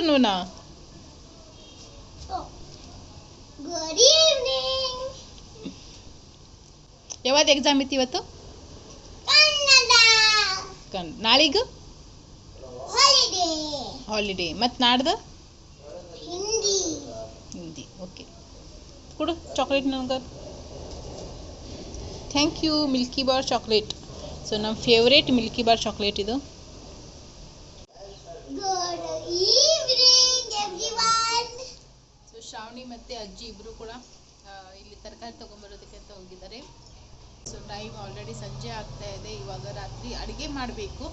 afternoon. Good evening. ಯಾವಾಗ exam ಇತ್ತು ಇವತ್ತು? Kannada. ನಾಳಿಗ Holiday. ಹಾಲಿಡೇ. ಮತ್ತು ನಾಡ್ದು Hindi. ಹಿಂದಿ. ಓಕೆ, ಕೊಡು ಚಾಕ್ಲೇಟ್ ನನಗೆ. Thank you. Milky bar chocolate. So ನಮ್ಮ ಫೇವ್ರೇಟ್ ಮಿಲ್ಕಿ ಬಾರ್ ಚಾಕ್ಲೇಟ್ ಇದು. Good evening, everyone. So Shravani ಮತ್ತು ಅಜ್ಜಿ ಇಬ್ಬರು ಕೂಡ ಇಲ್ಲಿ ತರಕಾರಿ ತೊಗೊಂಬರೋದಕ್ಕೆ ಅಂತ ಹೋಗಿದ್ದಾರೆ. ಸೊ ಟೈಮ್ ಆಲ್ರೆಡಿ ಸಂಜೆ ಆಗ್ತಾ ಇದೆ. ಇವಾಗ ರಾತ್ರಿ ಅಡುಗೆ ಮಾಡಬೇಕು.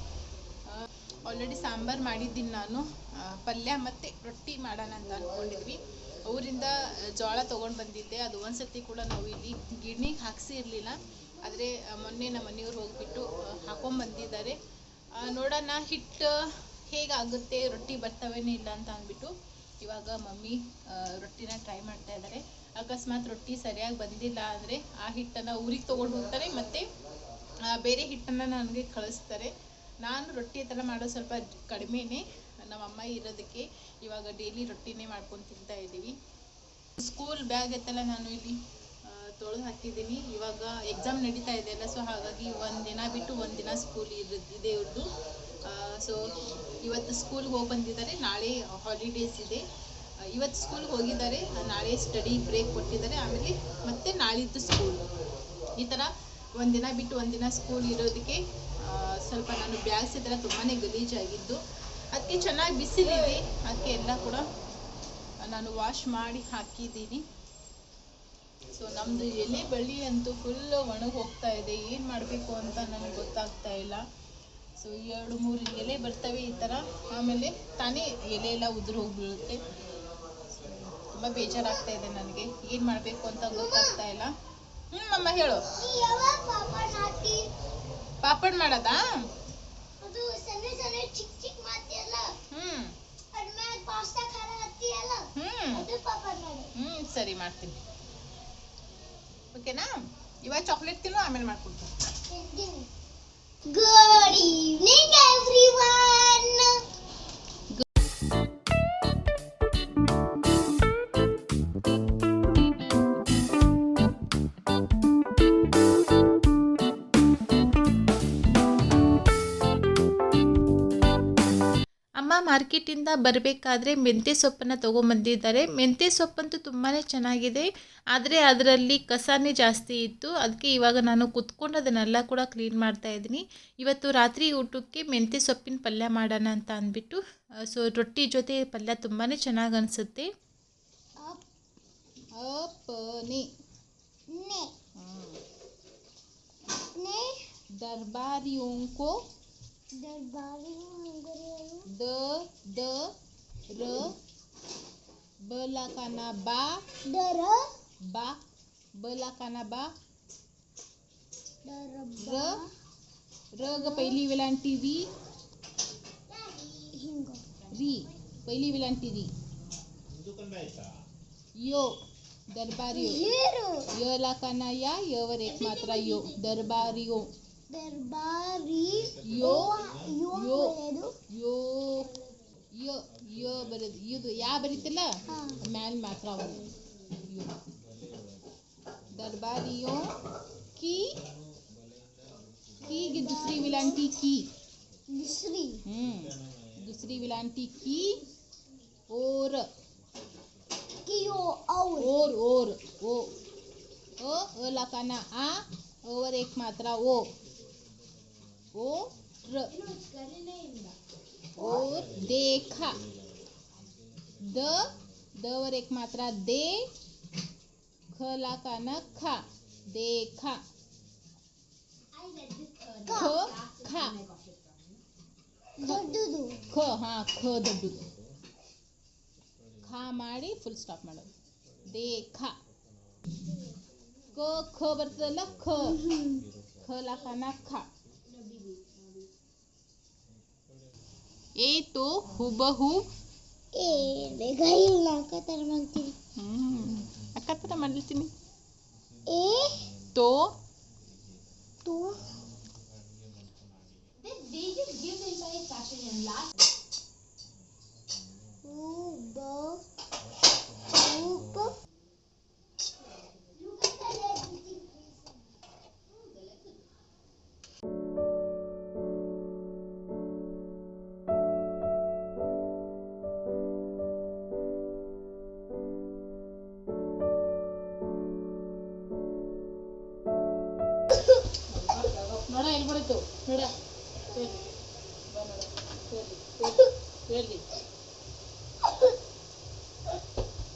ಆಲ್ರೆಡಿ ಸಾಂಬಾರು ಮಾಡಿದ್ದೀನಿ ನಾನು. ಪಲ್ಯ ಮತ್ತು ರೊಟ್ಟಿ ಮಾಡೋಣ ಅಂತ ಅಂದ್ಕೊಂಡಿದ್ವಿ. ಅವರಿಂದ ಜೋಳ ತೊಗೊಂಡು ಬಂದಿದ್ದೆ. ಅದು ಒಂದ್ಸತಿ ಕೂಡ ನಾವು ಇಲ್ಲಿ ಗಿರ್ಣಿಗೆ ಹಾಕ್ಸಿ ಇರಲಿಲ್ಲ. ಆದರೆ ಮೊನ್ನೆ ನಮ್ಮ ಮನೆಯವ್ರು ಹೋಗಿಬಿಟ್ಟು ಹಾಕೊಂಡ್ಬಂದಿದ್ದಾರೆ. ನೋಡೋಣ ಹಿಟ್ಟು ಹೇಗಾಗುತ್ತೆ, ರೊಟ್ಟಿ ಬರ್ತವೇನೇ ಇಲ್ಲ ಅಂತ ಅಂದ್ಬಿಟ್ಟು ಇವಾಗ ಮಮ್ಮಿ ರೊಟ್ಟಿನ ಟ್ರೈ ಮಾಡ್ತಾ ಇದ್ದಾರೆ. ಅಕಸ್ಮಾತ್ ರೊಟ್ಟಿ ಸರಿಯಾಗಿ ಬಂದಿಲ್ಲ ಅಂದರೆ ಆ ಹಿಟ್ಟನ್ನು ಊರಿಗೆ ತೊಗೊಂಡು ಹೋಗ್ತಾರೆ ಮತ್ತು ಬೇರೆ ಹಿಟ್ಟನ್ನು ನನಗೆ ಕಳಿಸ್ತಾರೆ. ನಾನು ರೊಟ್ಟಿ ಥರ ಮಾಡೋದು ಸ್ವಲ್ಪ ಕಡಿಮೆನೇ. ನಮ್ಮ ಅಮ್ಮ ಇರೋದಕ್ಕೆ ಇವಾಗ ಡೈಲಿ ರೊಟ್ಟಿನೇ ಮಾಡ್ಕೊಂಡು ತಿಂತಾ ಇದ್ದೀವಿ. ಸ್ಕೂಲ್ ಬ್ಯಾಗ್ ಎತ್ತಲ್ಲ ನಾನು ಇಲ್ಲಿ ತೊಳೆದು ಹಾಕಿದ್ದೀನಿ. ಇವಾಗ ಎಕ್ಸಾಮ್ ನಡೀತಾ ಇದೆಯಲ್ಲ, ಸೊ ಹಾಗಾಗಿ ಒಂದಿನ ಬಿಟ್ಟು ಒಂದಿನ ಸ್ಕೂಲ್ ಇದೆ ಇವ್ರದ್ದು. ಸೊ ಇವತ್ತು ಸ್ಕೂಲ್ಗೆ ಹೋಗಿ ಬಂದಿದ್ದಾರೆ. ನಾಳೆ ಹಾಲಿಡೇಸ್ ಇದೆ. ಇವತ್ತು ಸ್ಕೂಲ್ಗೆ ಹೋಗಿದ್ದಾರೆ, ನಾಳೆ ಸ್ಟಡಿ ಬ್ರೇಕ್ ಕೊಟ್ಟಿದ್ದಾರೆ. ಆಮೇಲೆ ಮತ್ತೆ ನಾಳಿದ್ದು ಸ್ಕೂಲ್. ಈ ಥರ ಒಂದಿನ ಬಿಟ್ಟು ಒಂದಿನ ಸ್ಕೂಲ್ ಇರೋದಕ್ಕೆ ಸ್ವಲ್ಪ ನಾನು ಬ್ಯಾಗ್ಸ್ ಈ ಥರ ತುಂಬಾ ಗಲೀಜಾಗಿದ್ದು, ಅದಕ್ಕೆ ಚೆನ್ನಾಗಿ ಬಿಸಿಲಿದೆ. ಅದಕ್ಕೆ ಎಲ್ಲ ಕೂಡ ನಾನು ವಾಶ್ ಮಾಡಿ ಹಾಕಿದ್ದೀನಿ. ಸೊ ನಮ್ಮದು ಎಲೆ ಬಳ್ಳಿ ಅಂತೂ ಫುಲ್ ಒಣಗಿ ಹೋಗ್ತಾ ಇದೆ. ಏನು ಮಾಡಬೇಕು ಅಂತ ನನಗೆ ಗೊತ್ತಾಗ್ತಾ ಇಲ್ಲ. ಸೊ 2-3 ಎಲೆ ಬರ್ತವೆ ಈ ಥರ, ಆಮೇಲೆ ತಾನೇ ಎಲೆ ಎಲ್ಲ ಉದುರು ಹೋಗ್ಬಿಡುತ್ತೆ. ತುಂಬ ಬೇಜಾರಾಗ್ತಾ ಇದೆ ನನಗೆ. ಏನು ಮಾಡಬೇಕು ಅಂತ ಗೊತ್ತಾಗ್ತಾ ಇಲ್ಲ. ಅಮ್ಮ ಹೇಳು. ಪಾಪಡ್ ಮಾಡೋದಾ? ಅದು ಸಣ್ಣ ಸಣ್ಣ ಚಿಕ್ಕ ಚಿಕ್ಕ ಮಾಡ್ತೀಯಲ್ಲ, ಅದ್ಮೇಲೆ ಪಾಸ್ತಾ ಖಾರ ಹಾಕ್ತೀಯಲ್ಲ, ಅದು ಪಾಪಡ್ ಮಾಡು. ಸರಿ, ಮಾಡ್ತೀನಿ. ಓಕೆನಾ? ಇವಾಗ ಚಾಕ್ಲೇಟ್ ತಿನ್ನು, ಆಮೇಲೆ ಮಾಡ್ಕೊಡ್ತೀನಿ. Good evening, everyone. ಅಮ್ಮ ಮಾರ್ಕೆಟಿಂದ ಬರಬೇಕಾದ್ರೆ ಮೆಂತ್ಯ ಸೊಪ್ಪನ್ನು ತೊಗೊಂಬಂದಿದ್ದಾರೆ. ಮೆಂತ್ಯ ಸೊಪ್ಪಂತೂ ತುಂಬಾ ಚೆನ್ನಾಗಿದೆ, ಆದರೆ ಅದರಲ್ಲಿ ಕಸನೇ ಜಾಸ್ತಿ ಇತ್ತು. ಅದಕ್ಕೆ ಇವಾಗ ನಾನು ಕುತ್ಕೊಂಡು ಅದನ್ನೆಲ್ಲ ಕೂಡ ಕ್ಲೀನ್ ಮಾಡ್ತಾ ಇದ್ದೀನಿ. ಇವತ್ತು ರಾತ್ರಿ ಊಟಕ್ಕೆ ಮೆಂತ್ಯ ಸೊಪ್ಪಿನ ಪಲ್ಯ ಮಾಡೋಣ ಅಂತ ಅಂದ್ಬಿಟ್ಟು. ಸೊ ರೊಟ್ಟಿ ಜೊತೆ ಪಲ್ಯ ತುಂಬಾ ಚೆನ್ನಾಗಿ ಅನಿಸುತ್ತೆ. ದರ್ಬಾರಿಯೋಂಕೋ ದ ದ ರ ಬಲಕನ ಬಾ ದರ ಬಾ ಬಲಕನ ಬಾ ರ ರ ಗ पहिली वेलांटी री री पहिली वेलांटी री यो दरबारियो य लकाना या यवर एक मात्रा यो दरबारियो दरबारी यो ಯೋ ಯೋ ಬರೆಯೋದು. ಯೋ ಯ ಯ ಬರೆದು ಇದು ಯಾ ಬರೀತಿಲ್ಲ, ಮ್ಯಾಲ್ ಮಾತ್ರ ಒಂದು ಯೋ. दरबारियों की की दूसरी विलांटी की दूसरी दूसरी विलांटी की और और ओ लकाना आ और एक मात्रा ओ र और देखा द और एक मात्रा दे ख लकाना खा देखा ख खा ದೊಡ್ಡದು ख हाँ ख ದೊಡ್ಡದು. ಖಾ ಮಾಡಿ ಫುಲ್ ಸ್ಟಾಪ್ ಮಾಡೋದು. देखा ಕ ಖ ಬರ್ತದಲ್ಲ, ಖ ಖ ಲಕಾನ ಖಾ. ए तो ಹುಬಹು ಬೇಗ ಇಲ್ಲ ಅಕ್ಕ ಥರ ಮಾಡ್ತೀನಿ. ಅಕ್ಕ ಥರ ಮಾಡ್ತೀನಿ. ए तो तो ಹೇಳಿ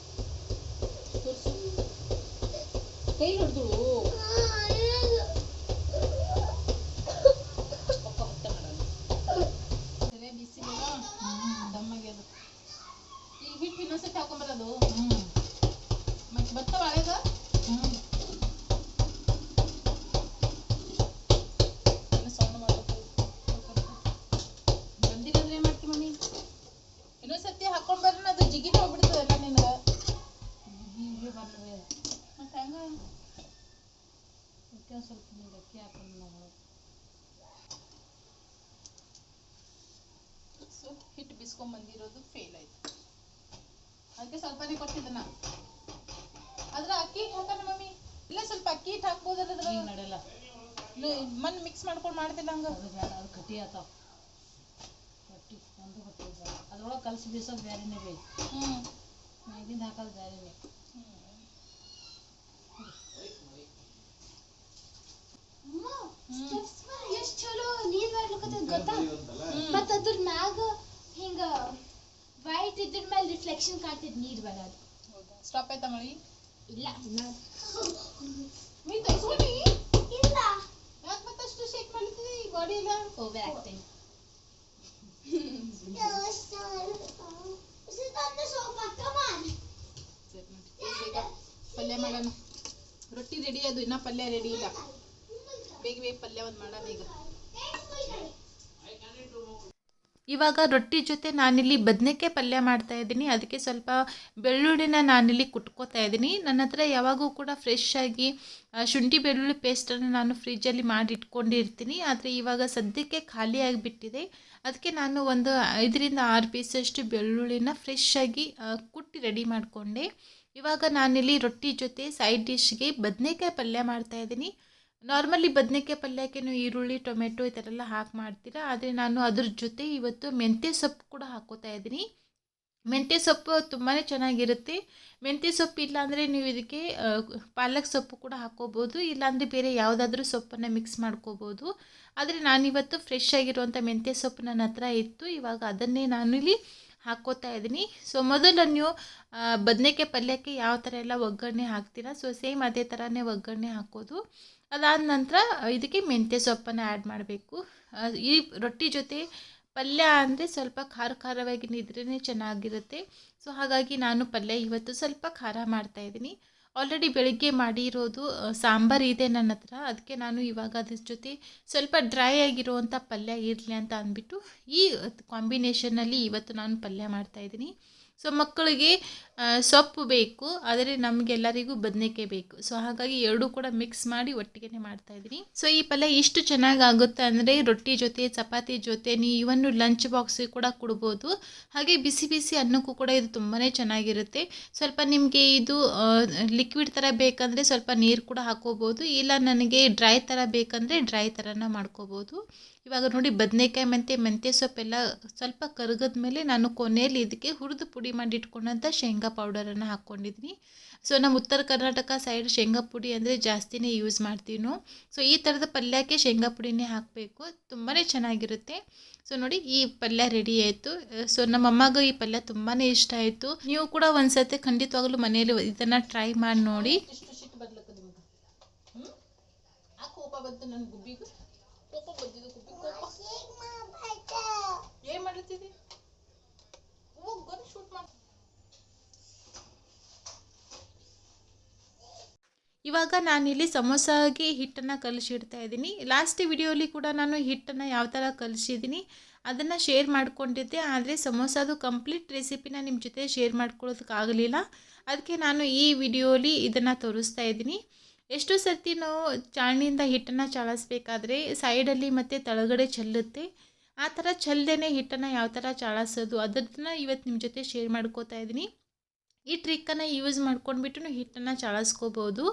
ಕೈ ಹೊಡೆದು ಬಿಸಿ ದಮ್ಮಗೆ ಅದು ಈಗ ಹಿಟ್ಟು ಇನ್ನೊಂದ್ಸತಿ ಹಾಕೊಂಬರೋದು ಮತ್ತೆ ಬರ್ತಾವ ಹಳೆಗ ಸೌಂಡ್ ಮಾಡ್ಬೇಕು ಬಂದಿಲ್ಲಂದ್ರೆ ಏನ್ ಮಾಡ್ತಿ ಮಮ್ಮಿ ಇನ್ನೊಂದ್ಸತಿ ಹಾಕೊಂಡ್ ಬರ್ರಿ ಅದು ಜಿಗಿಟ್ ಹೋಗ್ಬಿಡ್ತದಲ್ಲ ನಿನಗ ಹೀಗೆ ಬರ್ತದೆ ಮತ್ತೆ ಹಂಗ ಸ್ವಲ್ಪ ನೀರು ಅಕ್ಕಿ ಹಾಕೊಂಡು ಸೊ ಹಿಟ್ಟು ಬಿಸ್ಕೊಂಡ್ ಬಂದಿರೋದು ಫೇಲ್ ಆಯ್ತು ಅದಕ್ಕೆ ಸ್ವಲ್ಪನೇ ಕೊಟ್ಟಿದ್ದನ ಅದ್ರ ಅಕ್ಕಿ ಹಿಟ್ಟು ಹಾಕೋಣ ಮಮ್ಮಿ ಇಲ್ಲ ಸ್ವಲ್ಪ ಅಕ್ಕಿ ಹಿಟ್ಟು ಹಾಕ್ಬೋದಲ್ಲ ನಡೆಯಲ್ಲ ಮಣ್ಣು ಮಿಕ್ಸ್ ಮಾಡ್ಕೊಂಡು ಮಾಡ್ತಿಲ್ಲ ಹಂಗ ಅದು ಬೇಡ ಅದು ಕಟ್ಟಿ ಆತಾವ ಕಟ್ಟಿ ಒಂದು ಕಟ್ಟಿ ಅದ್ರೊಳಗೆ ಕಲಸಿ ಬೀಸೋದು ಬೇರೆನೇ ಬೇಕು ಮ್ಯಾಗಿಂದ ಹಾಕೋದು ಬೇರೆನೇ ಎಷ್ಟು ಚಲೋ ನೀರ್ ಬರ್ಲಿಕ್ಕದ ಗೊತ್ತಾ ಮತ್ತ ಅದ್ರ ಮ್ಯಾಗ ಹಿಂಗ ವೈಟ್ ಇದ್ರ ಮೇಲೆ ರಿಫ್ಲೆಕ್ಷನ್ ಕಾಣ್ತಿದ್ ನೀರ್ ಬರೋದು ಸ್ಟಾಪ್ ಆಯ್ತಾ ಮಳಿ ಇಲ್ಲ ಮೀ ತೋರಿಸ್ಕೊಡಿ ಇಲ್ಲ ಯಾಕೆ ಮತ್ತಷ್ಟು ಶೇಕ್ ಮಾಡ್ತಿದ್ದಿ ಬಾಡಿ ಇಲ್ಲ ಓವರ್ ಆಕ್ಟಿಂಗ್ ಪಲ್ಯ ಮಾಡೋಣ ರೊಟ್ಟಿ ರೆಡಿ ಅದು ಇನ್ನ ಪಲ್ಯ ರೆಡಿ ಇಲ್ಲ ಬೇಗ ಬೇಗ ಪಲ್ಯ ಒಂದು ಮಾಡೋಣ ಈಗ ಇವಾಗ ರೊಟ್ಟಿ ಜೊತೆ ನಾನಿಲ್ಲಿ ಬದನೆಕಾಯಿ ಪಲ್ಯ ಮಾಡ್ತಾ ಇದ್ದೀನಿ ಅದಕ್ಕೆ ಸ್ವಲ್ಪ ಬೆಳ್ಳುಳ್ಳಿನ ನಾನಿಲ್ಲಿ ಕುಟ್ಕೋತಾ ಇದ್ದೀನಿ ನನ್ನ ಹತ್ರ ಯಾವಾಗೂ ಕೂಡ ಫ್ರೆಶ್ ಆಗಿ ಶುಂಠಿ ಬೆಳ್ಳುಳ್ಳಿ ಪೇಸ್ಟನ್ನು ನಾನು ಫ್ರಿಜ್ಜಲ್ಲಿ ಮಾಡಿ ಇಟ್ಕೊಂಡಿರ್ತೀನಿ ಆದರೆ ಇವಾಗ ಸದ್ಯಕ್ಕೆ ಖಾಲಿ ಆಗಿಬಿಟ್ಟಿದೆ ಅದಕ್ಕೆ ನಾನು ಒಂದು 5ರಿಂದ 6 ಪೀಸಷ್ಟು ಬೆಳ್ಳುಳ್ಳಿನ ಫ್ರೆಶ್ ಆಗಿ ಕುಟ್ಟಿ ರೆಡಿ ಮಾಡಿಕೊಂಡೆ ಇವಾಗ ನಾನಿಲ್ಲಿ ರೊಟ್ಟಿ ಜೊತೆ ಸೈಡ್ ಡಿಶ್ಗೆ ಬದನೆಕಾಯಿ ಪಲ್ಯ ಮಾಡ್ತಾ ಇದ್ದೀನಿ ನಾರ್ಮಲಿ ಬದನೆಕಾಯಿ ಪಲ್ಯಕ್ಕೆ ನೀವು ಈರುಳ್ಳಿ ಟೊಮೆಟೊ ಈ ಥರ ಎಲ್ಲ ಹಾಕಿ ಮಾಡ್ತೀರಾ ಆದರೆ ನಾನು ಅದ್ರ ಜೊತೆ ಇವತ್ತು ಮೆಂತ್ಯ ಸೊಪ್ಪು ಕೂಡ ಹಾಕೋತಾ ಇದ್ದೀನಿ ಮೆಂತ್ಯ ಸೊಪ್ಪು ತುಂಬಾ ಚೆನ್ನಾಗಿರುತ್ತೆ ಮೆಂತ್ಯ ಸೊಪ್ಪು ಇಲ್ಲಾಂದರೆ ನೀವು ಇದಕ್ಕೆ ಪಾಲಕ್ ಸೊಪ್ಪು ಕೂಡ ಹಾಕ್ಕೋಬೋದು ಇಲ್ಲಾಂದರೆ ಬೇರೆ ಯಾವುದಾದ್ರೂ ಸೊಪ್ಪನ್ನು ಮಿಕ್ಸ್ ಮಾಡ್ಕೋಬೋದು ಆದರೆ ನಾನಿವತ್ತು ಫ್ರೆಶ್ ಆಗಿರುವಂಥ ಮೆಂತ್ಯ ಸೊಪ್ಪು ನನ್ನ ಹತ್ರ ಇತ್ತು ಇವಾಗ ಅದನ್ನೇ ನಾನಿಲ್ಲಿ ಹಾಕ್ಕೋತಾ ಇದ್ದೀನಿ ಸೊ ಮೊದಲು ನೀವು ಬದನೆಕಾಯಿ ಪಲ್ಯಕ್ಕೆ ಯಾವ ಥರ ಎಲ್ಲ ಒಗ್ಗರಣೆ ಹಾಕ್ತೀರಾ ಸೊ ಸೇಮ್ ಅದೇ ಥರನೇ ಒಗ್ಗರಣೆ ಹಾಕೋದು ಅದಾದ ನಂತರ ಇದಕ್ಕೆ ಮೆಂತ್ಯ ಸೊಪ್ಪನ್ನು ಆ್ಯಡ್ ಮಾಡಬೇಕು ಈ ರೊಟ್ಟಿ ಜೊತೆ ಪಲ್ಯ ಅಂದರೆ ಸ್ವಲ್ಪ ಖಾರವಾಗಿ ಇದ್ರೇ ಚೆನ್ನಾಗಿರುತ್ತೆ ಸೊ ಹಾಗಾಗಿ ನಾನು ಪಲ್ಯ ಇವತ್ತು ಸ್ವಲ್ಪ ಖಾರ ಮಾಡ್ತಾಯಿದ್ದೀನಿ ಆಲ್ರೆಡಿ ಬೆಳಿಗ್ಗೆ ಮಾಡಿರೋದು ಸಾಂಬಾರು ಇದೆ ನನ್ನ ಹತ್ರ ಅದಕ್ಕೆ ನಾನು ಇವಾಗ ಅದ್ರ ಜೊತೆ ಸ್ವಲ್ಪ ಡ್ರೈ ಆಗಿರುವಂಥ ಪಲ್ಯ ಇರಲಿ ಅಂತ ಅಂದ್ಬಿಟ್ಟು ಈ ಕಾಂಬಿನೇಷನಲ್ಲಿ ಇವತ್ತು ನಾನು ಪಲ್ಯ ಮಾಡ್ತಾಯಿದ್ದೀನಿ ಸೊ ಮಕ್ಕಳಿಗೆ ಸೊಪ್ಪು ಬೇಕು ಆದರೆ ನಮಗೆಲ್ಲರಿಗೂ ಬದನೆಕಾಯಿ ಬೇಕು ಸೊ ಹಾಗಾಗಿ ಎರಡೂ ಕೂಡ ಮಿಕ್ಸ್ ಮಾಡಿ ಒಟ್ಟಿಗೆ ಮಾಡ್ತಾಯಿದ್ದೀನಿ ಸೊ ಈ ಪಲ್ಯ ಇಷ್ಟು ಚೆನ್ನಾಗಿ ಆಗುತ್ತೆ ಅಂದರೆ ರೊಟ್ಟಿ ಜೊತೆ ಚಪಾತಿ ಜೊತೆ ನೀವು ಇವನ್ನು ಲಂಚ್ ಬಾಕ್ಸಿಗೆ ಕೂಡ ಕೊಡ್ಬೋದು ಹಾಗೆ ಬಿಸಿ ಬಿಸಿ ಅನ್ನಕ್ಕೂ ಕೂಡ ಇದು ತುಂಬಾ ಚೆನ್ನಾಗಿರುತ್ತೆ ಸ್ವಲ್ಪ ನಿಮಗೆ ಇದು ಲಿಕ್ವಿಡ್ ಥರ ಬೇಕಂದರೆ ಸ್ವಲ್ಪ ನೀರು ಕೂಡ ಹಾಕೋಬೋದು ಇಲ್ಲ ನನಗೆ ಡ್ರೈ ಥರ ಬೇಕಂದರೆ ಡ್ರೈ ಥರನ ಮಾಡ್ಕೋಬೋದು ಇವಾಗ ನೋಡಿ ಬದನೆಕಾಯಿ ಮತ್ತು ಮೆಂತ್ಯ ಸೊಪ್ಪೆಲ್ಲ ಸ್ವಲ್ಪ ಕರಗದ ಮೇಲೆ ನಾನು ಕೊನೆಯಲ್ಲಿ ಇದಕ್ಕೆ ಹುರಿದು ಪುಡಿ ಮಾಡಿ ಇಟ್ಕೊಂಡಂಥ ಶೇಂಗಾ ಪೌಡರನ್ನು ಹಾಕ್ಕೊಂಡಿದ್ದೀನಿ ಸೊ ನಮ್ಮ ಉತ್ತರ ಕರ್ನಾಟಕ ಸೈಡ್ ಶೇಂಗಾ ಪುಡಿ ಅಂದರೆ ಜಾಸ್ತಿನೇ ಯೂಸ್ ಮಾಡ್ತೀವಿ ನಾವು ಸೊ ಈ ಥರದ ಪಲ್ಯಕ್ಕೆ ಶೇಂಗಾ ಪುಡಿನೇ ಹಾಕಬೇಕು ತುಂಬಾ ಚೆನ್ನಾಗಿರುತ್ತೆ ಸೊ ನೋಡಿ ಈ ಪಲ್ಯ ರೆಡಿ ಆಯಿತು ಸೊ ನಮ್ಮ ಅಮ್ಮಗೂ ಈ ಪಲ್ಯ ತುಂಬಾ ಇಷ್ಟ ಆಯಿತು ನೀವು ಕೂಡ ಒಂದ್ಸತಿ ಖಂಡಿತವಾಗ್ಲೂ ಮನೆಯಲ್ಲಿ ಇದನ್ನು ಟ್ರೈ ಮಾಡಿ ನೋಡಿ ಸಿಟ್ಟು ಬರ್ಲಕ್ಕ ನಿಮ್ಗೆ ಆ ಕೋಪ ಬಂತು ನನ್ನ ಗುಬ್ಬಿಗೂ ಕೋಪ ಬಂದಿದ್ದು ಗುಬ್ಬಿ ಕೋಪ ಏನು ಮಾಡ್ತಿದ್ದಿ ಗನ್ ಶೂಟ್ ಮಾಡಿ ಇವಾಗ ನಾನಿಲ್ಲಿ ಸಮೋಸಾಗೆ ಹಿಟ್ಟನ್ನು ಕಲಿಸಿಡ್ತಾ ಇದ್ದೀನಿ ಲಾಸ್ಟ್ ವಿಡಿಯೋಲಿ ಕೂಡ ನಾನು ಹಿಟ್ಟನ್ನು ಯಾವ ಥರ ಕಲಿಸಿದ್ದೀನಿ ಅದನ್ನು ಶೇರ್ ಮಾಡ್ಕೊಂಡಿದ್ದೆ ಆದರೆ ಸಮೋಸಾದು ಕಂಪ್ಲೀಟ್ ರೆಸಿಪಿನ ನಿಮ್ಮ ಜೊತೆ ಶೇರ್ ಮಾಡ್ಕೊಳ್ಳೋದಕ್ಕಾಗಲಿಲ್ಲ ಅದಕ್ಕೆ ನಾನು ಈ ವಿಡಿಯೋಲಿ ಇದನ್ನು ತೋರಿಸ್ತಾ ಇದ್ದೀನಿ ಎಷ್ಟೋ ಸರ್ತಿ ನಾವು ಚಾಣಿಯಿಂದ ಹಿಟ್ಟನ್ನು ಚಾಳಿಸ್ಬೇಕಾದ್ರೆ ಸೈಡಲ್ಲಿ ಮತ್ತು ತಳಗಡೆ ಚೆಲ್ಲುತ್ತೆ ಆ ಥರ ಚೆಲ್ಲದೇ ಹಿಟ್ಟನ್ನು ಯಾವ ಥರ ಚಾಳಿಸೋದು ಅದನ್ನು ಇವತ್ತು ನಿಮ್ಮ ಜೊತೆ ಶೇರ್ ಮಾಡ್ಕೋತಾ ಇದ್ದೀನಿ ಈ ಟ್ರಿಕ್ಕನ್ನು ಯೂಸ್ ಮಾಡ್ಕೊಂಡ್ಬಿಟ್ಟು ಹಿಟ್ಟನ್ನು ಚಾಳಿಸ್ಕೋಬೋದು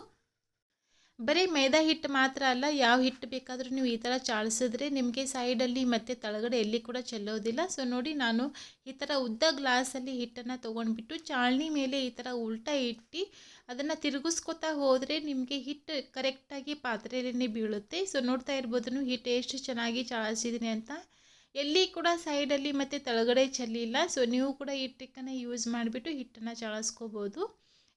ಬರೀ ಮೈದಾ ಹಿಟ್ಟು ಮಾತ್ರ ಅಲ್ಲ ಯಾವ ಹಿಟ್ಟು ಬೇಕಾದರೂ ನೀವು ಈ ಥರ ಚಾಳಿಸಿದ್ರೆ ನಿಮಗೆ ಸೈಡಲ್ಲಿ ಮತ್ತು ತಳಗಡೆ ಎಲ್ಲಿ ಕೂಡ ಚೆಲ್ಲೋದಿಲ್ಲ ಸೊ ನೋಡಿ ನಾನು ಈ ಥರ ಉದ್ದ ಗ್ಲಾಸಲ್ಲಿ ಹಿಟ್ಟನ್ನು ತೊಗೊಂಡ್ಬಿಟ್ಟು ಚಾಳಣಿ ಮೇಲೆ ಈ ಥರ ಉಲ್ಟಾ ಇಟ್ಟು ಅದನ್ನು ತಿರುಗಿಸ್ಕೊತಾ ಹೋದರೆ ನಿಮಗೆ ಹಿಟ್ಟು ಕರೆಕ್ಟಾಗಿ ಪಾತ್ರೆಯಲ್ಲೇ ಬೀಳುತ್ತೆ ಸೊ ನೋಡ್ತಾ ಇರ್ಬೋದು ಹಿಟ್ಟು ಎಷ್ಟು ಚೆನ್ನಾಗಿ ಚಾಳಿಸಿದ್ದೀನಿ ಅಂತ ಎಲ್ಲಿ ಕೂಡ ಸೈಡಲ್ಲಿ ಮತ್ತು ತೆಳಗಡೆ ಚೆಲ್ಲಿಲ್ಲ. ಸೊ ನೀವು ಕೂಡ ಈ ಟ್ರಿಕ್ಕನ್ನು ಯೂಸ್ ಮಾಡಿಬಿಟ್ಟು ಹಿಟ್ಟನ್ನು ಚಳಿಸ್ಕೋಬೋದು.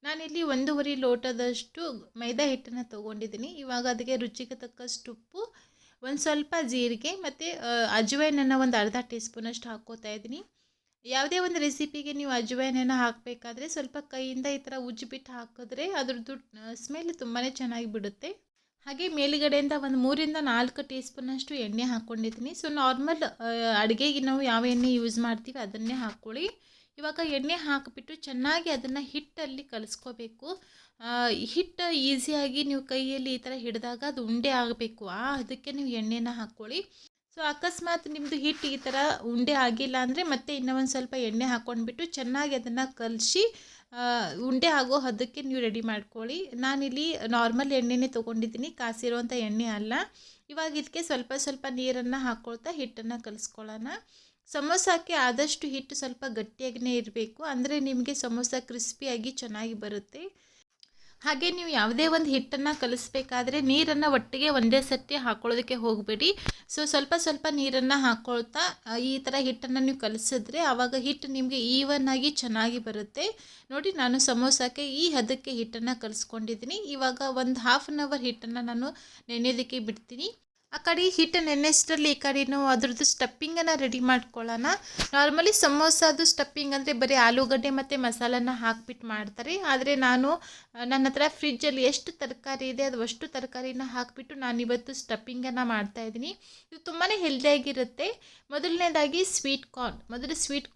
ನಾನಿಲ್ಲಿ 1.5 ಲೋಟದಷ್ಟು ಮೈದಾ ಹಿಟ್ಟನ್ನು ತೊಗೊಂಡಿದ್ದೀನಿ. ಇವಾಗ ಅದಕ್ಕೆ ರುಚಿಗೆ ತಕ್ಕಷ್ಟು ಉಪ್ಪು, ಒಂದು ಸ್ವಲ್ಪ ಜೀರಿಗೆ ಮತ್ತು ಅಜವಾಯಿನನ್ನು ಒಂದು ಅರ್ಧ ಟೀ ಸ್ಪೂನಷ್ಟು ಹಾಕ್ಕೋತಾ ಇದ್ದೀನಿ. ಯಾವುದೇ ಒಂದು ರೆಸಿಪಿಗೆ ನೀವು ಅಜವಾಯಿನನ್ನು ಹಾಕಬೇಕಾದ್ರೆ ಸ್ವಲ್ಪ ಕೈಯಿಂದ ಈ ಥರ ಉಜ್ಜಿಬಿಟ್ಟು ಹಾಕಿದ್ರೆ ಅದ್ರದ್ದು ಸ್ಮೆಲ್ ತುಂಬಾ ಚೆನ್ನಾಗಿ ಬಿಡುತ್ತೆ. ಹಾಗೆ ಮೇಲುಗಡೆಯಿಂದ ಒಂದು 3 ರಿಂದ 4 ಟೀ ಸ್ಪೂನಷ್ಟು ಎಣ್ಣೆ ಹಾಕ್ಕೊಂಡಿದ್ದೀನಿ. ಸೊ ನಾರ್ಮಲ್ ಅಡುಗೆಗೆ ನಾವು ಯಾವ ಎಣ್ಣೆ ಯೂಸ್ ಮಾಡ್ತೀವಿ ಅದನ್ನೇ ಹಾಕ್ಕೊಳ್ಳಿ. ಇವಾಗ ಎಣ್ಣೆ ಹಾಕಿಬಿಟ್ಟು ಚೆನ್ನಾಗಿ ಅದನ್ನು ಹಿಟ್ಟಲ್ಲಿ ಕಲಿಸ್ಕೋಬೇಕು. ಹಿಟ್ಟು ಈಸಿಯಾಗಿ ನೀವು ಕೈಯಲ್ಲಿ ಈ ಥರ ಹಿಡಿದಾಗ ಅದು ಉಂಡೆ ಆಗಬೇಕು, ಅದಕ್ಕೆ ನೀವು ಎಣ್ಣೆನ ಹಾಕ್ಕೊಳ್ಳಿ. ಸೊ ಅಕಸ್ಮಾತ್ ನಿಮ್ಮದು ಹಿಟ್ಟು ಈ ಥರ ಉಂಡೆ ಆಗಿಲ್ಲ ಅಂದರೆ ಮತ್ತೆ ಇನ್ನೂ ಒಂದು ಸ್ವಲ್ಪ ಎಣ್ಣೆ ಹಾಕ್ಕೊಂಡ್ಬಿಟ್ಟು ಚೆನ್ನಾಗಿ ಅದನ್ನು ಕಲಸಿ ಉಂಡೆ ಆಗೋ ಹದಕ್ಕೆ ನೀವು ರೆಡಿ ಮಾಡ್ಕೊಳ್ಳಿ. ನಾನಿಲ್ಲಿ ನಾರ್ಮಲ್ ಎಣ್ಣೆನೇ ತೊಗೊಂಡಿದ್ದೀನಿ, ಕಾಸಿರುವಂಥ ಎಣ್ಣೆ ಅಲ್ಲ. ಇವಾಗ ಇದಕ್ಕೆ ಸ್ವಲ್ಪ ಸ್ವಲ್ಪ ನೀರನ್ನು ಹಾಕ್ಕೊಳ್ತಾ ಹಿಟ್ಟನ್ನು ಕಲಿಸ್ಕೊಳ್ಳೋಣ. ಸಮೋಸಕ್ಕೆ ಆದಷ್ಟು ಹಿಟ್ಟು ಸ್ವಲ್ಪ ಗಟ್ಟಿಯಾಗಿಯೇ ಇರಬೇಕು, ಅಂದರೆ ನಿಮಗೆ ಸಮೋಸ ಕ್ರಿಸ್ಪಿಯಾಗಿ ಚೆನ್ನಾಗಿ ಬರುತ್ತೆ. ಹಾಗೆ ನೀವು ಯಾವುದೇ ಒಂದು ಹಿಟ್ಟನ್ನು ಕಲಿಸ್ಬೇಕಾದ್ರೆ ನೀರನ್ನು ಒಟ್ಟಿಗೆ ಒಂದೇ ಸರ್ತಿ ಹಾಕ್ಕೊಳ್ಳೋದಕ್ಕೆ ಹೋಗಬೇಡಿ. ಸೊ ಸ್ವಲ್ಪ ಸ್ವಲ್ಪ ನೀರನ್ನು ಹಾಕ್ಕೊಳ್ತಾ ಈ ಥರ ಹಿಟ್ಟನ್ನು ನೀವು ಕಲಿಸಿದ್ರೆ ಆವಾಗ ಹಿಟ್ಟು ನಿಮಗೆ ಈವನ್ ಆಗಿ ಚೆನ್ನಾಗಿ ಬರುತ್ತೆ. ನೋಡಿ, ನಾನು ಸಮೋಸಕ್ಕೆ ಈ ಹದಕ್ಕೆ ಹಿಟ್ಟನ್ನು ಕಲಿಸ್ಕೊಂಡಿದ್ದೀನಿ. ಇವಾಗ ಒಂದು 1/2 ಅವರ್ ಹಿಟ್ಟನ್ನು ನಾನು ನೆನೆಯೋದಕ್ಕೆ ಬಿಡ್ತೀನಿ. ಆ ಕಡೆ ಹಿಟ್ಟು ನೆನೆಷ್ಟರಲ್ಲಿ ಈ ಕಡೆ ನಾವು ಅದ್ರದ್ದು ಸ್ಟಫಿಂಗನ್ನು ರೆಡಿ ಮಾಡ್ಕೊಳ್ಳೋಣ. ನಾರ್ಮಲಿ ಸಮೋಸದು ಸ್ಟಫಿಂಗ್ ಅಂದರೆ ಬರೀ ಆಲೂಗಡ್ಡೆ ಮತ್ತು ಮಸಾಲನ ಹಾಕಿಬಿಟ್ಟು ಮಾಡ್ತಾರೆ. ಆದರೆ ನನ್ನ ಹತ್ರ ಫ್ರಿಜ್ಜಲ್ಲಿ ಎಷ್ಟು ತರಕಾರಿ ಇದೆ ಅದು ಅಷ್ಟು ತರಕಾರಿನ ಹಾಕಿಬಿಟ್ಟು ನಾನಿವತ್ತು ಸ್ಟಫಿಂಗನ್ನು ಮಾಡ್ತಾಯಿದ್ದೀನಿ. ಇದು ತುಂಬಾ ಹೆಲ್ದಿಯಾಗಿರುತ್ತೆ. ಮೊದಲನೇದಾಗಿ ಸ್ವೀಟ್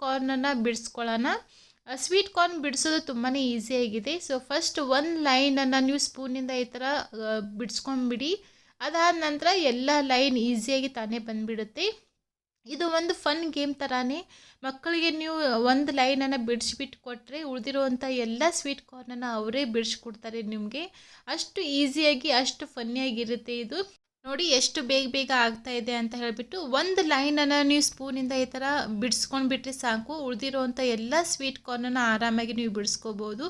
ಕಾರ್ನನ್ನು ಬಿಡಿಸ್ಕೊಳ್ಳೋಣ. ಸ್ವೀಟ್ ಕಾರ್ನ್ ಬಿಡಿಸೋದು ತುಂಬಾ ಈಸಿಯಾಗಿದೆ. ಸೊ ಫಸ್ಟ್ ಒಂದು ಲೈನನ್ನು ನೀವು ಸ್ಪೂನಿಂದ ಈ ಥರ ಬಿಡಿಸ್ಕೊಂಡ್ಬಿಡಿ. ಅದಾದ ನಂತರ ಎಲ್ಲ ಲೈನ್ ಈಸಿಯಾಗಿ ತಾನೇ ಬಂದುಬಿಡುತ್ತೆ. ಇದು ಒಂದು ಫನ್ ಗೇಮ್ ಥರನೇ. ಮಕ್ಕಳಿಗೆ ನೀವು ಒಂದು ಲೈನನ್ನು ಬಿಡಿಸ್ಬಿಟ್ಟು ಕೊಟ್ಟರೆ ಉಳಿದಿರುವಂಥ ಎಲ್ಲ ಸ್ವೀಟ್ ಕಾರ್ನನ್ನು ಅವರೇ ಬಿಡಿಸ್ಕೊಡ್ತಾರೆ ನಿಮಗೆ. ಅಷ್ಟು ಈಸಿಯಾಗಿ ಅಷ್ಟು ಫನ್ನಿಯಾಗಿರುತ್ತೆ ಇದು. ನೋಡಿ ಎಷ್ಟು ಬೇಗ ಆಗ್ತಾ ಇದೆ ಅಂತ ಹೇಳಿಬಿಟ್ಟು ಒಂದು ಲೈನನ್ನು ನೀವು ಸ್ಪೂನಿಂದ ಈ ಥರ ಬಿಡಿಸ್ಕೊಂಡ್ಬಿಟ್ರೆ ಸಾಕು, ಉಳಿದಿರೋವಂಥ ಎಲ್ಲ ಸ್ವೀಟ್ ಕಾರ್ನನ್ನು ಆರಾಮಾಗಿ ನೀವು ಬಿಡಿಸ್ಕೋಬೋದು.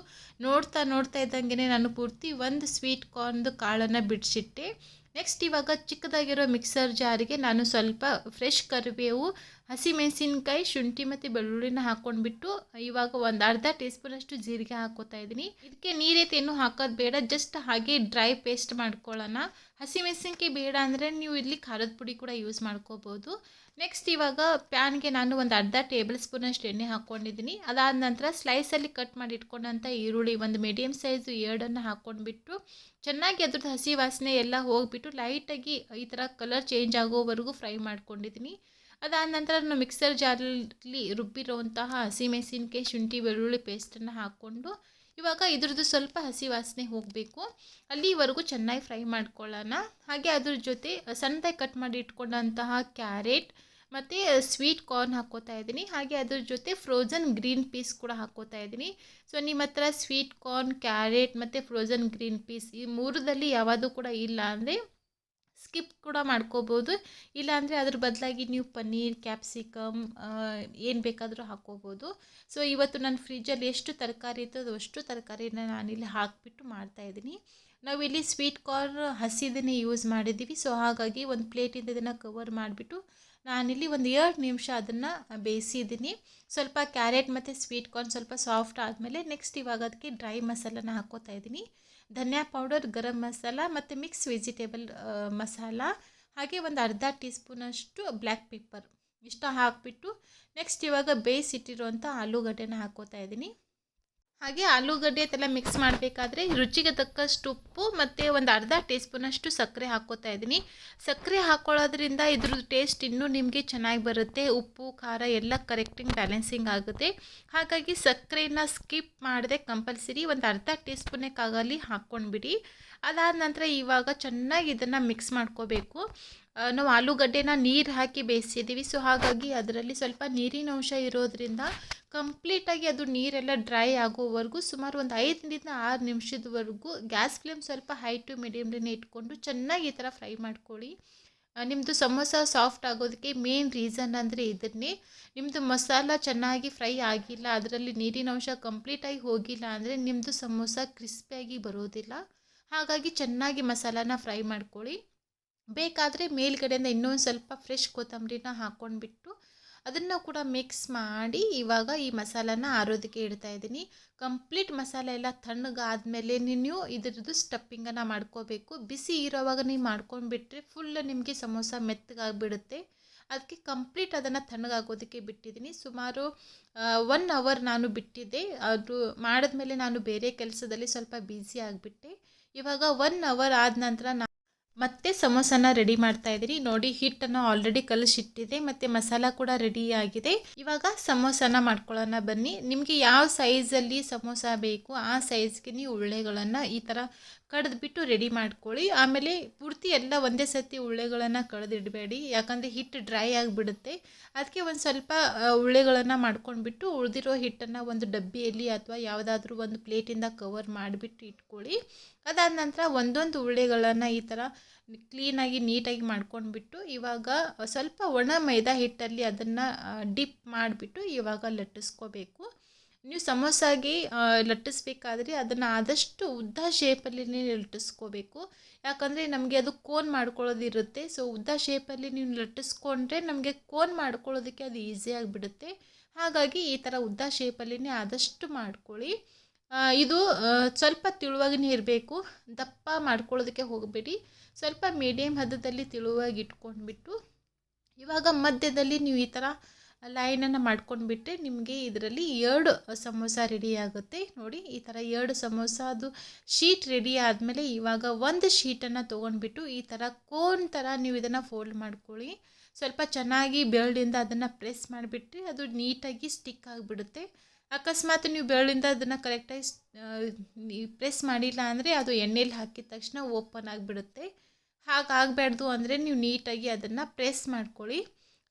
ನೋಡ್ತಾ ಇದ್ದಂಗೆ ನಾನು ಪೂರ್ತಿ ಒಂದು ಸ್ವೀಟ್ ಕಾರ್ನ್ದು ಕಾಳನ್ನು ಬಿಡಿಸಿಟ್ಟೆ. ನೆಕ್ಸ್ಟ್ ಇವಾಗ ಚಿಕ್ಕದಾಗಿರೋ ಮಿಕ್ಸರ್ ಜಾರಿಗೆ ನಾನು ಸ್ವಲ್ಪ ಫ್ರೆಶ್ ಕರಿಬೇವು, ಹಸಿಮೆಣಸಿನ್ಕಾಯಿ, ಶುಂಠಿ ಮತ್ತು ಬೆಳ್ಳುಳ್ಳಿನ ಹಾಕ್ಕೊಂಡ್ಬಿಟ್ಟು ಇವಾಗ ಒಂದು ಅರ್ಧ ಟೀ ಸ್ಪೂನಷ್ಟು ಜೀರಿಗೆ ಹಾಕ್ಕೋತಾ ಇದ್ದೀನಿ. ಇದಕ್ಕೆ ನೀರೇನು ಹಾಕೋದು ಬೇಡ, ಜಸ್ಟ್ ಹಾಗೆ ಡ್ರೈ ಪೇಸ್ಟ್ ಮಾಡ್ಕೊಳ್ಳೋಣ. ಹಸಿಮೆಣಸಿನ್ಕಾಯಿ ಬೇಡ ಅಂದರೆ ನೀವು ಇಲ್ಲಿ ಖಾರದ ಪುಡಿ ಕೂಡ ಯೂಸ್ ಮಾಡ್ಕೋಬೋದು. ನೆಕ್ಸ್ಟ್ ಇವಾಗ ಪ್ಯಾನ್ಗೆ ನಾನು ಒಂದು ಅರ್ಧ ಟೇಬಲ್ ಸ್ಪೂನಷ್ಟು ಎಣ್ಣೆ ಹಾಕ್ಕೊಂಡಿದ್ದೀನಿ. ಅದಾದ ನಂತರ ಸ್ಲೈಸಲ್ಲಿ ಕಟ್ ಮಾಡಿ ಇಟ್ಕೊಂಡಂಥ ಈರುಳ್ಳಿ ಒಂದು ಮೀಡಿಯಮ್ ಸೈಜು 2 ಹಾಕ್ಕೊಂಡ್ಬಿಟ್ಟು ಚೆನ್ನಾಗಿ ಅದ್ರದ್ದು ಹಸಿ ವಾಸನೆ ಎಲ್ಲ ಹೋಗಿಬಿಟ್ಟು ಲೈಟಾಗಿ ಈ ಥರ ಕಲರ್ ಚೇಂಜ್ ಆಗೋವರೆಗೂ ಫ್ರೈ ಮಾಡ್ಕೊಂಡಿದ್ದೀನಿ. ಅದಾದ ನಂತರ ನಾನು ಮಿಕ್ಸರ್ ಜಾರಲ್ಲಿ ರುಬ್ಬಿರುವಂತಹ ಹಸಿಮೆಣಸಿನ್ಕಾಯಿ, ಶುಂಠಿ, ಬೆಳ್ಳುಳ್ಳಿ ಪೇಸ್ಟನ್ನು ಹಾಕ್ಕೊಂಡು ಇವಾಗ ಇದ್ರದ್ದು ಸ್ವಲ್ಪ ಹಸಿ ವಾಸನೆ ಹೋಗಬೇಕು, ಅಲ್ಲಿವರೆಗೂ ಚೆನ್ನಾಗಿ ಫ್ರೈ ಮಾಡ್ಕೊಳ್ಳೋಣ. ಹಾಗೆ ಅದ್ರ ಜೊತೆ ಸಣ್ಣದಾಗಿ ಕಟ್ ಮಾಡಿ ಇಟ್ಕೊಂಡಂತಹ ಕ್ಯಾರೆಟ್ ಮತ್ತು ಸ್ವೀಟ್ ಕಾರ್ನ್ ಹಾಕ್ಕೋತಾ ಇದ್ದೀನಿ. ಹಾಗೆ ಅದ್ರ ಜೊತೆ ಫ್ರೋಝನ್ ಗ್ರೀನ್ ಪೀಸ್ ಕೂಡ ಹಾಕ್ಕೋತಾ ಇದ್ದೀನಿ. ಸೊ ನಿಮ್ಮ ಹತ್ರ ಸ್ವೀಟ್ ಕಾರ್ನ್, ಕ್ಯಾರೆಟ್ ಮತ್ತು ಫ್ರೋಝನ್ ಗ್ರೀನ್ ಪೀಸ್ ಈ ಮೂರದಲ್ಲಿ ಯಾವುದು ಕೂಡ ಇಲ್ಲ ಅಂದರೆ ಸ್ಕಿಪ್ ಕೂಡ ಮಾಡ್ಕೋಬೋದು. ಇಲ್ಲಾಂದರೆ ಅದ್ರ ಬದಲಾಗಿ ನೀವು ಪನ್ನೀರ್, ಕ್ಯಾಪ್ಸಿಕಮ್ ಏನು ಬೇಕಾದರೂ ಹಾಕ್ಕೋಬೋದು. ಸೊ ಇವತ್ತು ನನ್ನ ಫ್ರಿಜ್ಜಲ್ಲಿ ಎಷ್ಟು ತರಕಾರಿ ಇತ್ತು ಅದು ಅಷ್ಟು ತರಕಾರಿನ ನಾನಿಲ್ಲಿ ಹಾಕಿಬಿಟ್ಟು ಮಾಡ್ತಾಯಿದ್ದೀನಿ. ನಾವಿಲ್ಲಿ ಸ್ವೀಟ್ ಕಾರ್ನ್ ಹಸಿದನ್ನೇ ಯೂಸ್ ಮಾಡಿದ್ದೀವಿ. ಸೊ ಹಾಗಾಗಿ ಒಂದು ಪ್ಲೇಟಿಂದ ಇದನ್ನು ಕವರ್ ಮಾಡಿಬಿಟ್ಟು ನಾನಿಲ್ಲಿ ಒಂದು 2 ನಿಮಿಷ ಅದನ್ನು ಬೇಯಿಸಿದ್ದೀನಿ. ಸ್ವಲ್ಪ ಕ್ಯಾರೆಟ್ ಮತ್ತು ಸ್ವೀಟ್ ಕಾರ್ನ್ ಸ್ವಲ್ಪ ಸಾಫ್ಟ್ ಆದಮೇಲೆ ನೆಕ್ಸ್ಟ್ ಇವಾಗ ಅದಕ್ಕೆ ಡ್ರೈ ಮಸಾಲನ ಹಾಕ್ಕೋತಾ ಇದ್ದೀನಿ. ಧನಿಯಾ ಪೌಡರ್, ಗರಂ ಮಸಾಲ ಮತ್ತು ಮಿಕ್ಸ್ ವೆಜಿಟೇಬಲ್ ಮಸಾಲ, ಹಾಗೆ ಒಂದು ಅರ್ಧ ಟೀ ಸ್ಪೂನಷ್ಟು ಬ್ಲ್ಯಾಕ್ ಪೆಪ್ಪರ್ ಇಷ್ಟ ಹಾಕಿಬಿಟ್ಟು ನೆಕ್ಸ್ಟ್ ಇವಾಗ ಬೇಯಿಸಿಟ್ಟಿರುವಂಥ ಆಲೂಗಡ್ಡೆನ ಹಾಕ್ಕೋತಾ ಇದ್ದೀನಿ. ಹಾಗೆ ಆಲೂಗಡ್ಡೆ ಎಲ್ಲ ಮಿಕ್ಸ್ ಮಾಡಬೇಕಾದ್ರೆ ರುಚಿಗೆ ತಕ್ಕಷ್ಟು ಉಪ್ಪು ಮತ್ತು ಒಂದು ಅರ್ಧ ಟೀ ಸ್ಪೂನಷ್ಟು ಸಕ್ಕರೆ ಹಾಕ್ಕೋತಾ ಇದ್ದೀನಿ. ಸಕ್ಕರೆ ಹಾಕ್ಕೊಳ್ಳೋದ್ರಿಂದ ಇದ್ರದ್ದು ಟೇಸ್ಟ್ ಇನ್ನೂ ನಿಮಗೆ ಚೆನ್ನಾಗಿ ಬರುತ್ತೆ. ಉಪ್ಪು, ಖಾರ ಎಲ್ಲ ಕರೆಕ್ಟಿಂಗ್ ಬ್ಯಾಲೆನ್ಸಿಂಗ್ ಆಗುತ್ತೆ. ಹಾಗಾಗಿ ಸಕ್ಕರೆನ ಸ್ಕಿಪ್ ಮಾಡದೆ ಕಂಪಲ್ಸರಿ ಒಂದು ಅರ್ಧ ಟೀ ಸ್ಪೂನಕ್ಕಾಗಲಿ ಹಾಕ್ಕೊಂಡ್ಬಿಡಿ. ಅದಾದ ನಂತರ ಇವಾಗ ಚೆನ್ನಾಗಿ ಇದನ್ನು ಮಿಕ್ಸ್ ಮಾಡ್ಕೋಬೇಕು. ನಾವು ಆಲೂಗಡ್ಡೆನ ನೀರು ಹಾಕಿ ಬೇಯಿಸಿದ್ದೀವಿ. ಸೊ ಹಾಗಾಗಿ ಅದರಲ್ಲಿ ಸ್ವಲ್ಪ ನೀರಿನ ಅಂಶ ಇರೋದ್ರಿಂದ ಕಂಪ್ಲೀಟಾಗಿ ಅದು ನೀರೆಲ್ಲ ಡ್ರೈ ಆಗೋವರೆಗೂ ಸುಮಾರು ಒಂದು 5 ರಿಂದ 6 ನಿಮಿಷದವರೆಗೂ ಗ್ಯಾಸ್ ಫ್ಲೇಮ್ ಸ್ವಲ್ಪ ಹೈ ಟು ಮೀಡಿಯಮ್ನೇ ಇಟ್ಕೊಂಡು ಚೆನ್ನಾಗಿ ಈ ಥರ ಫ್ರೈ ಮಾಡ್ಕೊಳ್ಳಿ. ನಿಮ್ಮದು ಸಮೋಸ ಸಾಫ್ಟ್ ಆಗೋದಕ್ಕೆ ಮೇನ್ ರೀಸನ್ ಅಂದರೆ ಇದನ್ನೇ. ನಿಮ್ಮದು ಮಸಾಲ ಚೆನ್ನಾಗಿ ಫ್ರೈ ಆಗಿಲ್ಲ, ಅದರಲ್ಲಿ ನೀರಿನ ಅಂಶ ಕಂಪ್ಲೀಟಾಗಿ ಹೋಗಿಲ್ಲ ಅಂದರೆ ನಿಮ್ಮದು ಸಮೋಸ ಕ್ರಿಸ್ಪಿಯಾಗಿ ಬರೋದಿಲ್ಲ. ಹಾಗಾಗಿ ಚೆನ್ನಾಗಿ ಮಸಾಲಾನ ಫ್ರೈ ಮಾಡ್ಕೊಳ್ಳಿ. ಬೇಕಾದರೆ ಮೇಲ್ಗಡೆಯಿಂದ ಇನ್ನೊಂದು ಸ್ವಲ್ಪ ಫ್ರೆಶ್ ಕೊತ್ತಂಬರಿನ ಹಾಕ್ಕೊಂಡ್ಬಿಟ್ಟು ಅದನ್ನು ಕೂಡ ಮಿಕ್ಸ್ ಮಾಡಿ ಇವಾಗ ಈ ಮಸಾಲಾನ ಆರೋದಕ್ಕೆ ಇಡ್ತಾ ಇದ್ದೀನಿ. ಕಂಪ್ಲೀಟ್ ಮಸಾಲೆ ಎಲ್ಲ ತಣ್ಣಗಾದ್ಮೇಲೆ ನೀವು ಇದ್ರದ್ದು ಸ್ಟಫಿಂಗನ್ನು ಮಾಡ್ಕೋಬೇಕು. ಬಿಸಿ ಇರೋವಾಗ ನೀವು ಮಾಡ್ಕೊಂಡ್ಬಿಟ್ರೆ ಫುಲ್ ನಿಮಗೆ ಸಮೋಸ ಮೆತ್ತಗಾಗಿಬಿಡುತ್ತೆ. ಅದಕ್ಕೆ ಕಂಪ್ಲೀಟ್ ಅದನ್ನು ತಣ್ಣಗಾಗೋದಕ್ಕೆ ಬಿಟ್ಟಿದ್ದೀನಿ. ಸುಮಾರು 1 ಅವರ್ ನಾನು ಬಿಟ್ಟಿದ್ದೆ. ಅದು ಮಾಡಿದ್ಮೇಲೆ ನಾನು ಬೇರೆ ಕೆಲಸದಲ್ಲಿ ಸ್ವಲ್ಪ ಬ್ಯುಸಿ ಆಗಿಬಿಟ್ಟೆ. ಇವಾಗ 1 ಅವರ್ ಆದ ನಂತರ ಮತ್ತೆ ಸಮೋಸನ ರೆಡಿ ಮಾಡ್ತಾ ಇದ್ದೀನಿ. ನೋಡಿ, ಹಿಟ್ಟನ್ನು ಆಲ್ರೆಡಿ ಕಲಸಿಟ್ಟಿದೆ ಮತ್ತು ಮಸಾಲ ಕೂಡ ರೆಡಿ ಆಗಿದೆ. ಇವಾಗ ಸಮೋಸನ ಮಾಡ್ಕೊಳ್ಳೋಣ ಬನ್ನಿ. ನಿಮಗೆ ಯಾವ ಸೈಜಲ್ಲಿ ಸಮೋಸ ಬೇಕು ಆ ಸೈಜ್ಗೆ ನೀವು ಉಳ್ಳೆಗಳನ್ನು ಈ ಥರ ಕಡ್ದುಬಿಟ್ಟು ರೆಡಿ ಮಾಡ್ಕೊಳ್ಳಿ. ಆಮೇಲೆ ಪೂರ್ತಿ ಎಲ್ಲ ಒಂದೇ ಸತಿ ಉಳ್ಳೆಗಳನ್ನು ಕಡ್ದಿಡಬೇಡಿ, ಯಾಕಂದರೆ ಹಿಟ್ಟು ಡ್ರೈ ಆಗಿಬಿಡುತ್ತೆ. ಅದಕ್ಕೆ ಒಂದು ಸ್ವಲ್ಪ ಉಳ್ಳೆಗಳನ್ನು ಮಾಡ್ಕೊಂಡ್ಬಿಟ್ಟು ಉಳಿದಿರೋ ಹಿಟ್ಟನ್ನು ಒಂದು ಡಬ್ಬಿಯಲ್ಲಿ ಅಥವಾ ಯಾವುದಾದ್ರೂ ಒಂದು ಪ್ಲೇಟಿಂದ ಕವರ್ ಮಾಡಿಬಿಟ್ಟು ಇಟ್ಕೊಳ್ಳಿ. ಅದಾದ ನಂತರ ಒಂದೊಂದು ಉಳ್ಳೆಗಳನ್ನು ಈ ಥರ ಕ್ಲೀನಾಗಿ ನೀಟಾಗಿ ಮಾಡ್ಕೊಂಡ್ಬಿಟ್ಟು ಇವಾಗ ಸ್ವಲ್ಪ ಒಣ ಮೈದಾ ಹಿಟ್ಟಲ್ಲಿ ಅದನ್ನು ಡಿಪ್ ಮಾಡಿಬಿಟ್ಟು ಇವಾಗ ಲಟ್ಟಿಸ್ಕೋಬೇಕು. ನೀವು ಸಮೋಸಾಗೆ ಲಟ್ಟಿಸ್ಬೇಕಾದ್ರೆ ಅದನ್ನು ಆದಷ್ಟು ಉದ್ದ ಶೇಪಲ್ಲಿ ಲಟ್ಟಿಸ್ಕೋಬೇಕು. ಯಾಕಂದರೆ ನಮಗೆ ಅದು ಕೋನ್ ಮಾಡ್ಕೊಳ್ಳೋದಿರುತ್ತೆ. ಸೊ ಉದ್ದ ಶೇಪಲ್ಲಿ ನೀವು ಲಟ್ಟಿಸ್ಕೊಂಡ್ರೆ ನಮಗೆ ಕೋನ್ ಮಾಡ್ಕೊಳ್ಳೋದಕ್ಕೆ ಅದು ಈಸಿ ಆಗಿಬಿಡುತ್ತೆ. ಹಾಗಾಗಿ ಈ ಥರ ಉದ್ದ ಶೇಪಲ್ಲಿನೇ ಆದಷ್ಟು ಮಾಡ್ಕೊಳ್ಳಿ. ಇದು ಸ್ವಲ್ಪ ತಿಳುವಾಗಿನೇ ಇರಬೇಕು, ದಪ್ಪ ಮಾಡ್ಕೊಳ್ಳೋದಕ್ಕೆ ಹೋಗಬೇಡಿ. ಸ್ವಲ್ಪ ಮೀಡಿಯಮ್ ಹದದಲ್ಲಿ ತಿಳುವಾಗಿ ಇಟ್ಕೊಂಡ್ಬಿಟ್ಟು ಇವಾಗ ಮಧ್ಯದಲ್ಲಿ ನೀವು ಈ ಥರ ಲೈನನ್ನು ಮಾಡ್ಕೊಂಡ್ಬಿಟ್ರೆ ನಿಮಗೆ ಇದರಲ್ಲಿ 2 ಸಮೋಸ ರೆಡಿ ಆಗುತ್ತೆ. ನೋಡಿ, ಈ ಥರ 2 ಸಮೋಸ ಅದು ಶೀಟ್ ರೆಡಿ ಆದಮೇಲೆ ಇವಾಗ ಒಂದು ಶೀಟನ್ನು ತೊಗೊಂಡ್ಬಿಟ್ಟು ಈ ಥರ ಕೋನ್ ಥರ ನೀವು ಇದನ್ನು ಫೋಲ್ಡ್ ಮಾಡ್ಕೊಳ್ಳಿ. ಸ್ವಲ್ಪ ಚೆನ್ನಾಗಿ ಬೆರಳಿಂದ ಅದನ್ನು ಪ್ರೆಸ್ ಮಾಡಿಬಿಟ್ರೆ ಅದು ನೀಟಾಗಿ ಸ್ಟಿಕ್ ಆಗಿಬಿಡುತ್ತೆ. ಅಕಸ್ಮಾತ್ ನೀವು ಬೆರಳಿಂದ ಅದನ್ನು ಕರೆಕ್ಟಾಗಿ ಪ್ರೆಸ್ ಮಾಡಿಲ್ಲ ಅಂದರೆ ಅದು ಎಣ್ಣೆಲಿ ಹಾಕಿದ ತಕ್ಷಣ ಓಪನ್ ಆಗಿಬಿಡುತ್ತೆ. ಹಾಗಾಗಬಾರ್ದು ಅಂದರೆ ನೀವು ನೀಟಾಗಿ ಅದನ್ನು ಪ್ರೆಸ್ ಮಾಡ್ಕೊಳ್ಳಿ.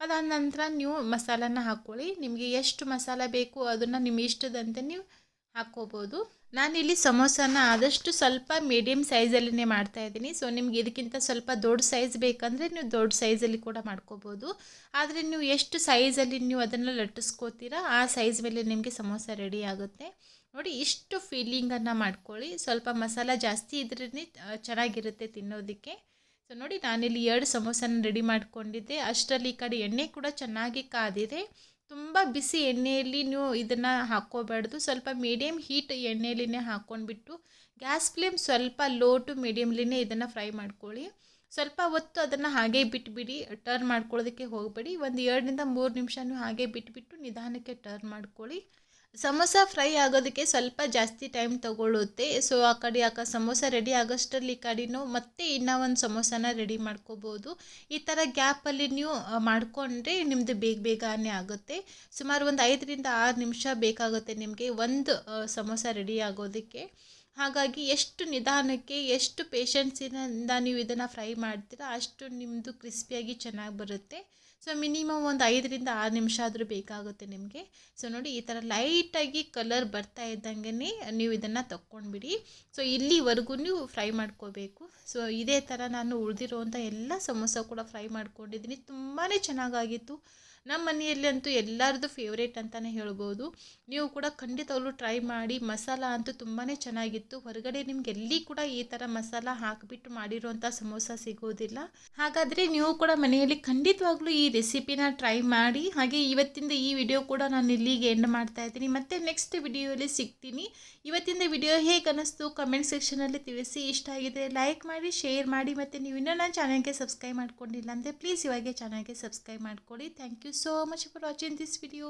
ಅದಾದ ನಂತರ ನೀವು ಮಸಾಲನ ಹಾಕ್ಕೊಳ್ಳಿ. ನಿಮಗೆ ಎಷ್ಟು ಮಸಾಲ ಬೇಕು ಅದನ್ನು ನಿಮ್ಮ ಇಷ್ಟದಂತೆ ನೀವು ಹಾಕ್ಕೋಬೋದು. ನಾನಿಲ್ಲಿ ಸಮೋಸನ ಆದಷ್ಟು ಸ್ವಲ್ಪ ಮೀಡಿಯಮ್ ಸೈಜಲ್ಲಿನೇ ಮಾಡ್ತಾಯಿದ್ದೀನಿ. ಸೊ ನಿಮ್ಗೆ ಇದಕ್ಕಿಂತ ಸ್ವಲ್ಪ ದೊಡ್ಡ ಸೈಜ್ ಬೇಕಂದರೆ ನೀವು ದೊಡ್ಡ ಸೈಜಲ್ಲಿ ಕೂಡ ಮಾಡ್ಕೋಬೋದು. ಆದರೆ ನೀವು ಎಷ್ಟು ಸೈಜಲ್ಲಿ ನೀವು ಅದನ್ನು ಲಟ್ಟಿಸ್ಕೋತೀರಾ ಆ ಸೈಜ್ ಮೇಲೆ ನಿಮಗೆ ಸಮೋಸ ರೆಡಿ ಆಗುತ್ತೆ. ನೋಡಿ, ಇಷ್ಟು ಫೀಲಿಂಗನ್ನು ಮಾಡ್ಕೊಳ್ಳಿ. ಸ್ವಲ್ಪ ಮಸಾಲ ಜಾಸ್ತಿ ಇದ್ರೇ ಚೆನ್ನಾಗಿರುತ್ತೆ ತಿನ್ನೋದಕ್ಕೆ. ಸೊ ನೋಡಿ, ನಾನಿಲ್ಲಿ 2 ಸಮೋಸನ ರೆಡಿ ಮಾಡ್ಕೊಂಡಿದ್ದೆ. ಅಷ್ಟರಲ್ಲಿ ಈ ಕಡೆ ಎಣ್ಣೆ ಕೂಡ ಚೆನ್ನಾಗಿ ಕಾದಿದೆ. ತುಂಬ ಬಿಸಿ ಎಣ್ಣೆಯಲ್ಲಿ ನೀವು ಇದನ್ನು ಹಾಕ್ಕೋಬಾರ್ದು. ಸ್ವಲ್ಪ ಮೀಡಿಯಮ್ ಹೀಟ್ ಎಣ್ಣೆಯಲ್ಲಿನೇ ಹಾಕ್ಕೊಂಡ್ಬಿಟ್ಟು ಗ್ಯಾಸ್ ಫ್ಲೇಮ್ ಸ್ವಲ್ಪ ಲೋ ಟು ಮೀಡಿಯಮ್ಲಿನೇ ಇದನ್ನು ಫ್ರೈ ಮಾಡ್ಕೊಳ್ಳಿ. ಸ್ವಲ್ಪ ಹೊತ್ತು ಅದನ್ನು ಹಾಗೆ ಬಿಟ್ಬಿಡಿ, ಟರ್ನ್ ಮಾಡ್ಕೊಳ್ಳೋದಕ್ಕೆ ಹೋಗಬೇಡಿ. ಒಂದು 2 3 ನಿಮಿಷ ನೀವು ಹಾಗೆ ಬಿಟ್ಬಿಟ್ಟು ನಿಧಾನಕ್ಕೆ ಟರ್ನ್ ಮಾಡ್ಕೊಳ್ಳಿ. ಸಮೋಸ ಫ್ರೈ ಆಗೋದಕ್ಕೆ ಸ್ವಲ್ಪ ಜಾಸ್ತಿ ಟೈಮ್ ತಗೊಳ್ಳುತ್ತೆ. ಸೊ ಆ ಕಡೆ ಸಮೋಸ ರೆಡಿ ಆಗೋಷ್ಟರಲ್ಲಿ ಈ ಕಡೆನೂ ಮತ್ತೆ ಇನ್ನೂ ಒಂದು ಸಮೋಸನ ರೆಡಿ ಮಾಡ್ಕೋಬೋದು. ಈ ಥರ ಗ್ಯಾಪಲ್ಲಿ ನೀವು ಮಾಡಿಕೊಂಡ್ರೆ ನಿಮ್ಮದು ಬೇಗನೆ ಆಗುತ್ತೆ. ಸುಮಾರು ಒಂದು 5 ರಿಂದ 6 ನಿಮಿಷ ಬೇಕಾಗುತ್ತೆ ನಿಮಗೆ ಒಂದು ಸಮೋಸ ರೆಡಿ ಆಗೋದಕ್ಕೆ. ಹಾಗಾಗಿ ಎಷ್ಟು ನಿಧಾನಕ್ಕೆ ಎಷ್ಟು ಪೇಷನ್ಸಿನಿಂದ ನೀವು ಇದನ್ನು ಫ್ರೈ ಮಾಡ್ತೀರಾ ಅಷ್ಟು ನಿಮ್ಮದು ಕ್ರಿಸ್ಪಿಯಾಗಿ ಚೆನ್ನಾಗಿ ಬರುತ್ತೆ. ಸೊ ಮಿನಿಮಮ್ ಒಂದು 5 ರಿಂದ 6 ನಿಮಿಷ ಆದರೂ ಬೇಕಾಗುತ್ತೆ ನಿಮಗೆ. ಸೊ ನೋಡಿ, ಈ ಥರ ಲೈಟಾಗಿ ಕಲರ್ ಬರ್ತಾ ಇದ್ದಂಗೆ ನೀವು ಇದನ್ನು ತಕ್ಕೊಂಡ್ಬಿಡಿ. ಸೊ ಇಲ್ಲಿವರೆಗೂ ನೀವು ಫ್ರೈ ಮಾಡ್ಕೋಬೇಕು. ಸೊ ಇದೇ ಥರ ನಾನು ಉಳಿದಿರೋವಂಥ ಎಲ್ಲ ಸಮೋಸ ಕೂಡ ಫ್ರೈ ಮಾಡ್ಕೊಂಡಿದ್ದೀನಿ. ತುಂಬಾ ಚೆನ್ನಾಗಾಗಿತ್ತು. ನಮ್ಮ ಮನೆಯಲ್ಲಂತೂ ಎಲ್ಲರದ್ದು ಫೇವ್ರೇಟ್ ಅಂತಲೇ ಹೇಳ್ಬೋದು. ನೀವು ಕೂಡ ಖಂಡಿತವಾಗ್ಲೂ ಟ್ರೈ ಮಾಡಿ. ಮಸಾಲ ಅಂತೂ ತುಂಬಾ ಚೆನ್ನಾಗಿತ್ತು. ಹೊರಗಡೆ ನಿಮ್ಗೆ ಎಲ್ಲಿ ಕೂಡ ಈ ಥರ ಮಸಾಲ ಹಾಕಿಬಿಟ್ಟು ಮಾಡಿರೋಂಥ ಸಮೋಸ ಸಿಗೋದಿಲ್ಲ. ಹಾಗಾದರೆ ನೀವು ಕೂಡ ಮನೆಯಲ್ಲಿ ಖಂಡಿತವಾಗ್ಲೂ ಈ ರೆಸಿಪಿನ ಟ್ರೈ ಮಾಡಿ. ಹಾಗೆ ಇವತ್ತಿಂದ ಈ ವಿಡಿಯೋ ಕೂಡ ನಾನು ಇಲ್ಲಿಗೆ ಎಂಡ್ ಮಾಡ್ತಾ ಇದ್ದೀನಿ. ಮತ್ತೆ ನೆಕ್ಸ್ಟ್ ವಿಡಿಯೋಲಿ ಸಿಗ್ತೀನಿ. ಇವತ್ತಿಂದ ವಿಡಿಯೋ ಹೇಗೆ ಅನ್ನಿಸ್ತು ಕಮೆಂಟ್ ಸೆಕ್ಷನಲ್ಲಿ ತಿಳಿಸಿ. ಇಷ್ಟ ಆಗಿದೆ ಲೈಕ್ ಮಾಡಿ, ಶೇರ್ ಮಾಡಿ. ಮತ್ತು ನೀವು ಇನ್ನೂ ನನ್ನ ಚಾನಲ್ಗೆ ಸಬ್ಸ್ಕ್ರೈಬ್ ಮಾಡ್ಕೊಂಡಿಲ್ಲ ಅಂದರೆ ಪ್ಲೀಸ್ ಇವಾಗೆ ಚಾನಲ್ಗೆ ಸಬ್ಸ್ಕ್ರೈಬ್ ಮಾಡ್ಕೊಳ್ಳಿ. Thank you so much for watching this video.